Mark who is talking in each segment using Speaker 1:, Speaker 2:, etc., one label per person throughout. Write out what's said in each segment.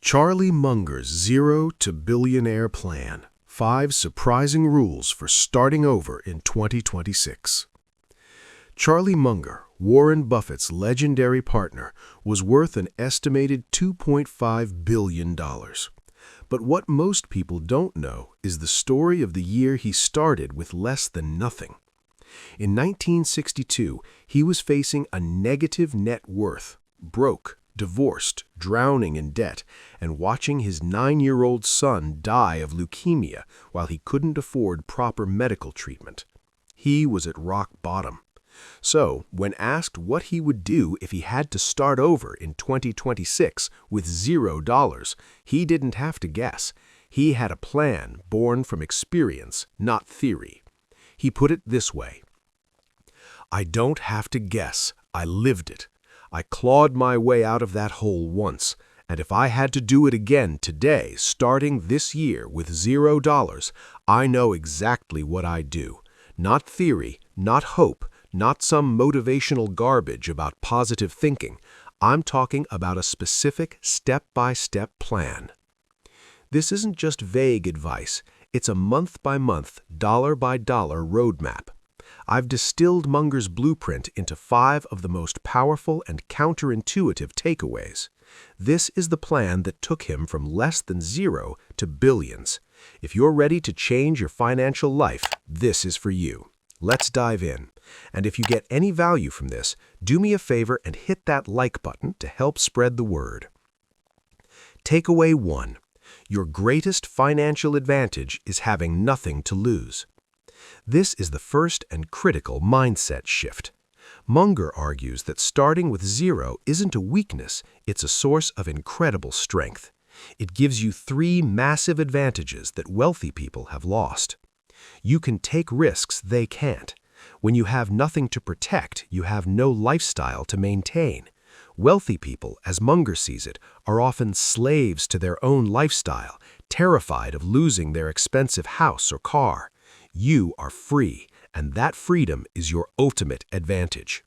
Speaker 1: Charlie Munger's Zero to Billionaire Plan. 5 Surprising Rules for Starting Over in 2026. Charlie Munger, Warren Buffett's legendary partner, was worth an estimated $2.5 billion. But what most people don't know is the story of the year he started with less than nothing. In 1962, he was facing a negative net worth, broke, divorced, drowning in debt, and watching his 9-year-old son die of leukemia while he couldn't afford proper medical treatment. He was at rock bottom. So, when asked what he would do if he had to start over in 2026 with $0, he didn't have to guess. He had a plan born from experience, not theory. He put it this way: "I don't have to guess. I lived it. I clawed my way out of that hole once, and if I had to do it again today, starting this year with $0, I know exactly what I'd do. Not theory, not hope, not some motivational garbage about positive thinking. I'm talking about a specific step-by-step plan." This isn't just vague advice. It's a month-by-month, dollar-by-dollar roadmap. I've distilled Munger's blueprint into 5 of the most powerful and counterintuitive takeaways. This is the plan that took him from less than 0 to billions. If you're ready to change your financial life, this is for you. Let's dive in. And if you get any value from this, do me a favor and hit that like button to help spread the word. Takeaway 1. Your greatest financial advantage is having nothing to lose. This is the first and critical mindset shift. Munger argues that starting with 0 isn't a weakness, it's a source of incredible strength. It gives you 3 massive advantages that wealthy people have lost. You can take risks they can't. When you have nothing to protect, you have no lifestyle to maintain. Wealthy people, as Munger sees it, are often slaves to their own lifestyle, terrified of losing their expensive house or car. You are free, and that freedom is your ultimate advantage.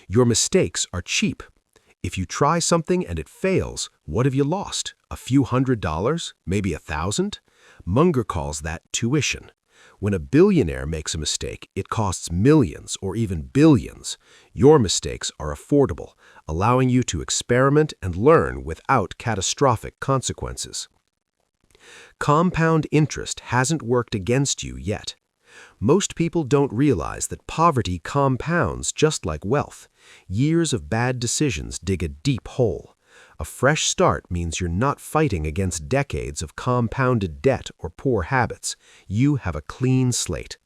Speaker 1: Your mistakes are cheap. If you try something and it fails, what have you lost? A few $100? Maybe $1,000? Munger calls that tuition. When a billionaire makes a mistake, it costs millions or even billions. Your mistakes are affordable, allowing you to experiment and learn without catastrophic consequences. Compound interest hasn't worked against you yet. Most people don't realize that poverty compounds just like wealth. Years of bad decisions dig a deep hole. A fresh start means you're not fighting against decades of compounded debt or poor habits. You have a clean slate.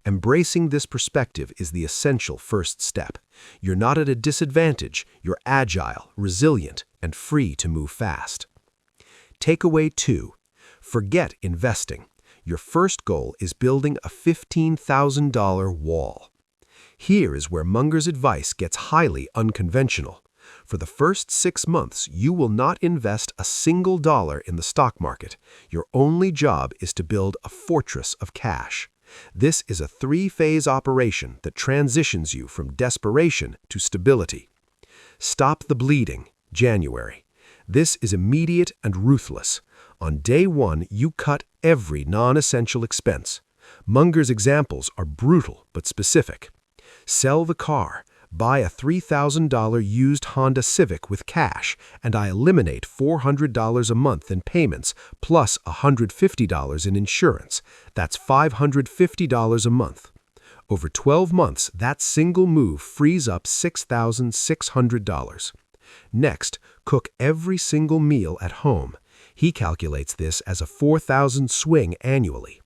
Speaker 1: Embracing this perspective is the essential first step. You're not at a disadvantage. You're agile, resilient, and free to move fast. Takeaway 2. Forget investing. Your first goal is building a $15,000 wall. Here is where Munger's advice gets highly unconventional. For the first 6 months, you will not invest a single dollar in the stock market. Your only job is to build a fortress of cash. This is a 3-phase operation that transitions you from desperation to stability. Stop the bleeding, January. This is immediate and ruthless. On day 1, you cut every non-essential expense. Munger's examples are brutal but specific. Sell the car. Buy a $3,000 used Honda Civic with cash, and I eliminate $400 a month in payments, plus $150 in insurance. That's $550 a month. Over 12 months, that single move frees up $6,600. Next, cook every single meal at home. He calculates this as a $4,000 swing annually.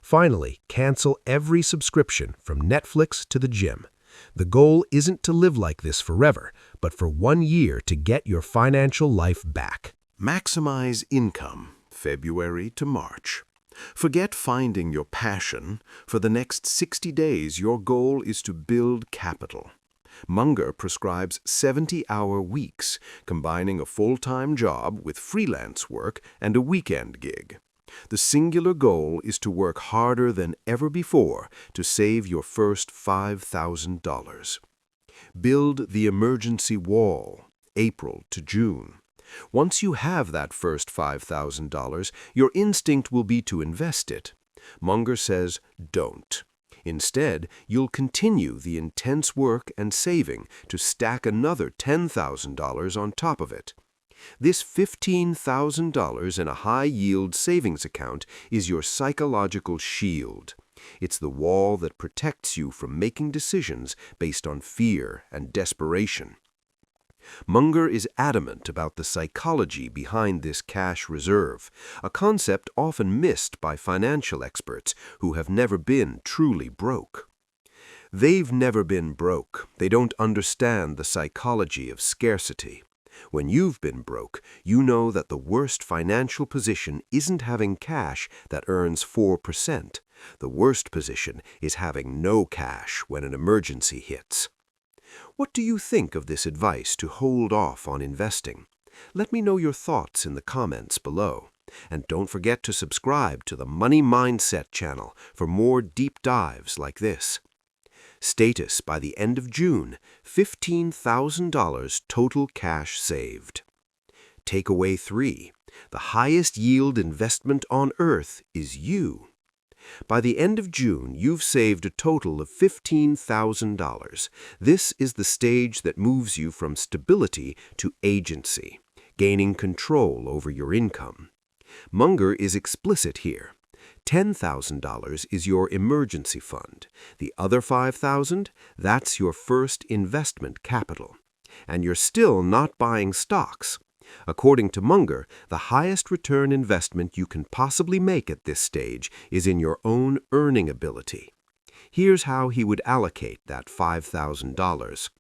Speaker 1: Finally, cancel every subscription from Netflix to the gym. The goal isn't to live like this forever, but for 1 year to get your financial life back.
Speaker 2: Maximize income, February to March. Forget finding your passion. For the next 60 days, your goal is to build capital. Munger prescribes 70-hour weeks, combining a full-time job with freelance work and a weekend gig. The singular goal is to work harder than ever before to save your first $5,000. Build the emergency wall, April to June. Once you have that first $5,000, your instinct will be to invest it. Munger says, don't. Instead, you'll continue the intense work and saving to stack another $10,000 on top of it. This $15,000 in a high-yield savings account is your psychological shield. It's the wall that protects you from making decisions based on fear and desperation. Munger is adamant about the psychology behind this cash reserve, a concept often missed by financial experts who have never been truly broke. They've never been broke. They don't understand the psychology of scarcity. When you've been broke, you know that the worst financial position isn't having cash that earns 4%. The worst position is having no cash when an emergency hits. What do you think of this advice to hold off on investing? Let me know your thoughts in the comments below. And don't forget to subscribe to the Money Mindset channel for more deep dives like this. Status by the end of June, $15,000 total cash saved. Takeaway 3. The highest yield investment on earth is you. By the end of June, you've saved a total of $15,000. This is the stage that moves you from stability to agency, gaining control over your income. Munger is explicit here. $10,000 is your emergency fund. The other $5,000, that's your first investment capital. And you're still not buying stocks. According to Munger, the highest return investment you can possibly make at this stage is in your own earning ability. Here's how he would allocate that $5,000.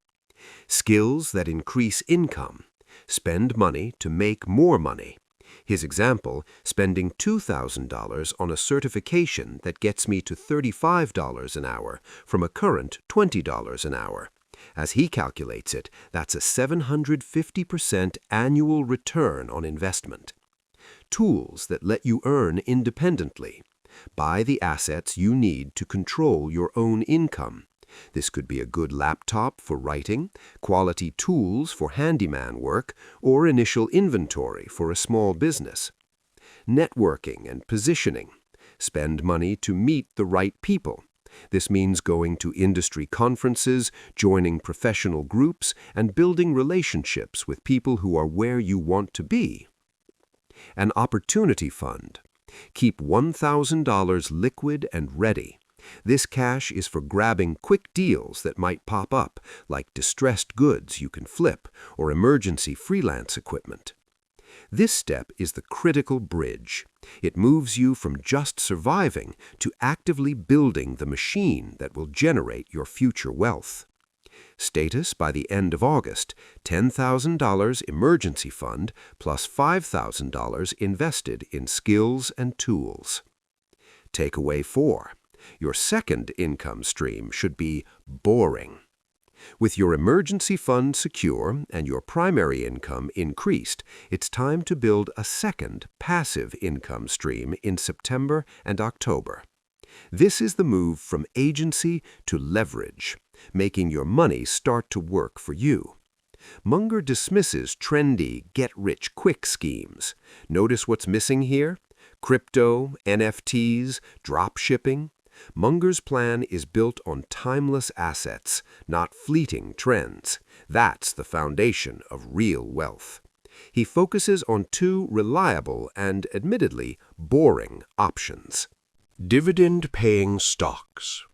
Speaker 2: Skills that increase income. Spend money to make more money. His example, spending $2,000 on a certification that gets me to $35 an hour from a current $20 an hour. As he calculates it, that's a 750% annual return on investment. Tools that let you earn independently. Buy the assets you need to control your own income. This could be a good laptop for writing, quality tools for handyman work, or initial inventory for a small business. Networking and positioning. Spend money to meet the right people. This means going to industry conferences, joining professional groups, and building relationships with people who are where you want to be. An opportunity fund. Keep $1,000 liquid and ready. This cash is for grabbing quick deals that might pop up, like distressed goods you can flip or emergency freelance equipment. This step is the critical bridge. It moves you from just surviving to actively building the machine that will generate your future wealth. Status by the end of August, $10,000 emergency fund plus $5,000 invested in skills and tools. Takeaway 4. Your second income stream should be boring. With your emergency fund secure and your primary income increased, it's time to build a second passive income stream in September and October. This is the move from agency to leverage, making your money start to work for you. Munger dismisses trendy, get-rich-quick schemes. Notice what's missing here? Crypto, NFTs, drop shipping. Munger's plan is built on timeless assets, not fleeting trends. That's the foundation of real wealth. He focuses on two reliable and, admittedly, boring options.
Speaker 1: Dividend-paying stocks.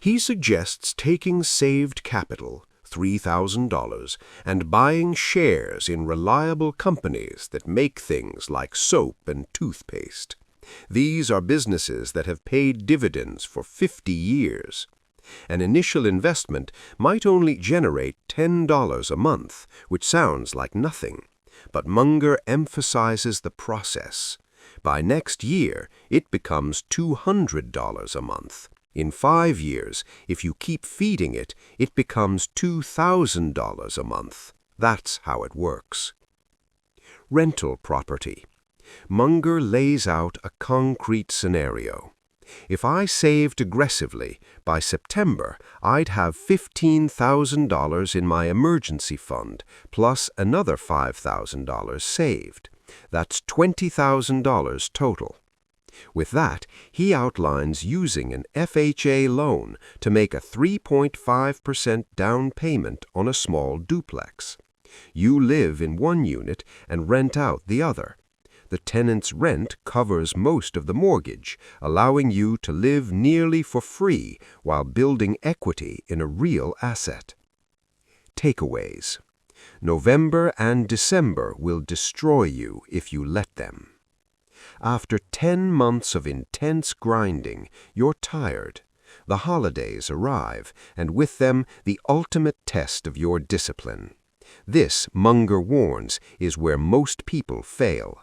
Speaker 1: He suggests taking saved capital, $3,000, and buying shares in reliable companies that make things like soap and toothpaste. These are businesses that have paid dividends for 50 years. An initial investment might only generate $10 a month, which sounds like nothing. But Munger emphasizes the process. By next year, it becomes $200 a month. In 5 years, if you keep feeding it, it becomes $2,000 a month. That's how it works. Rental property. Munger lays out a concrete scenario. If I saved aggressively, by September, I'd have $15,000 in my emergency fund, plus another $5,000 saved. That's $20,000 total. With that, he outlines using an FHA loan to make a 3.5% down payment on a small duplex. You live in one unit and rent out the other. The tenant's rent covers most of the mortgage, allowing you to live nearly for free while building equity in a real asset. Takeaways. November and December will destroy you if you let them. After 10 months of intense grinding, you're tired. The holidays arrive, and with them the ultimate test of your discipline. This, Munger warns, is where most people fail.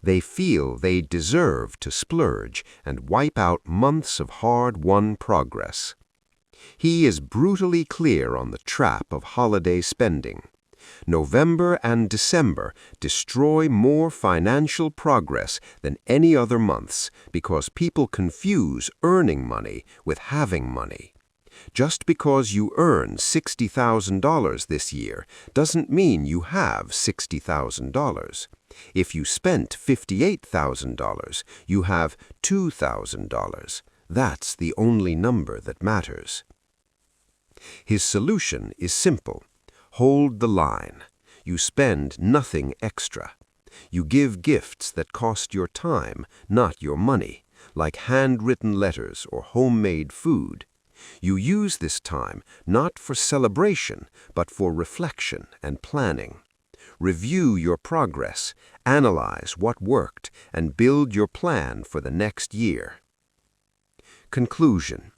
Speaker 1: They feel they deserve to splurge and wipe out months of hard-won progress. He is brutally clear on the trap of holiday spending. November and December destroy more financial progress than any other months because people confuse earning money with having money. Just because you earn $60,000 this year doesn't mean you have $60,000. If you spent $58,000, you have $2,000. That's the only number that matters. His solution is simple. Hold the line. You spend nothing extra. You give gifts that cost your time, not your money, like handwritten letters or homemade food. You use this time not for celebration, but for reflection and planning. Review your progress, analyze what worked, and build your plan for the next year. Conclusion.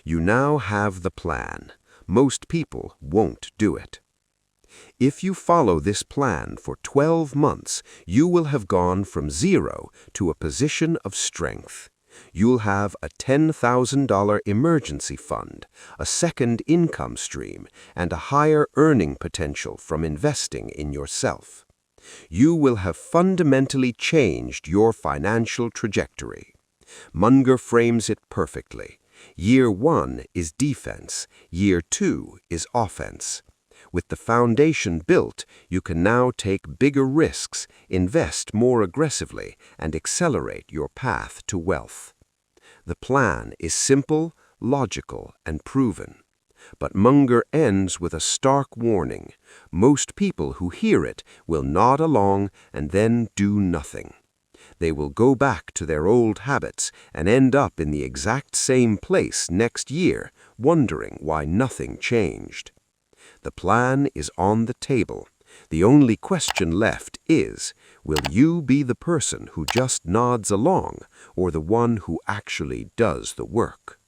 Speaker 1: You now have the plan. Most people won't do it. If you follow this plan for 12 months, you will have gone from zero to a position of strength. You'll have a $10,000 emergency fund, a second income stream, and a higher earning potential from investing in yourself. You will have fundamentally changed your financial trajectory. Munger frames it perfectly. Year 1 is defense, Year 2 is offense. With the foundation built, you can now take bigger risks, invest more aggressively, and accelerate your path to wealth. The plan is simple, logical, and proven. But Munger ends with a stark warning. Most people who hear it will nod along and then do nothing. They will go back to their old habits and end up in the exact same place next year, wondering why nothing changed. The plan is on the table. The only question left is, will you be the person who just nods along or the one who actually does the work?